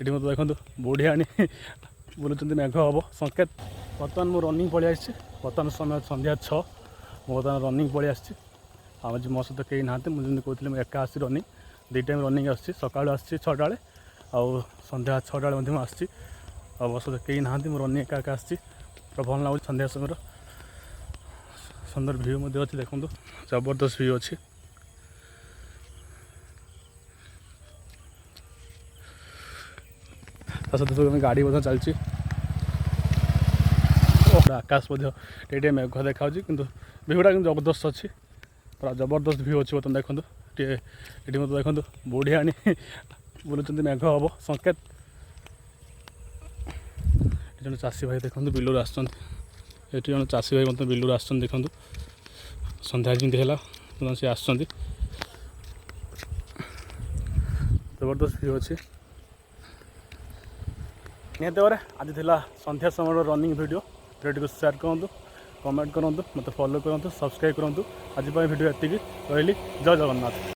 ये मतलब देखो बुढ़िया बुलूँ मेघ हम संकेत। बर्तमान मु रनिंग पलि आसी बर्तमान समय संध्या 6 बर्तमान रनिंग पलि आसी आज मो सहित कहीं ना मुझे कहते मुझे एका आसी रनिंग 2 टाइम रनिंग आसी सका आसी 6टा बेले आउ संध्या 6टा बेले आसी मो सहित कहीं ना मुझे रनिंग एका एका आसी पूरा भल लगुच संध्या समय सुंदर भ्यू अच्छी देखो जबरदस्त भ्यू अच्छी सब गाड़ी चलती आकाश टे मेघ देखा कि भ्यूटा कि जबरदस्त अच्छी पूरा जबरदस्त भ्यू अच्छी बर्तमान देखो ये मतलब देखो बुढ़िया बुलूँ मेघ हम संकेत। जन चाषी भाई देखो बिलूर आसुँच जन चाषी भाई मतलब बिलूर आसुँच देखो संध्या जमी है सी आस जबरदस्त भ्यू अच्छी निहत भाव आज थी संध्या समय रनिंग वीडियो वीडियो को शेयर करूँ कमेंट करूँ मत फॉलो करूँ सब्सक्राइब करूँ आज वीडियो एति रही जय जगन्नाथ।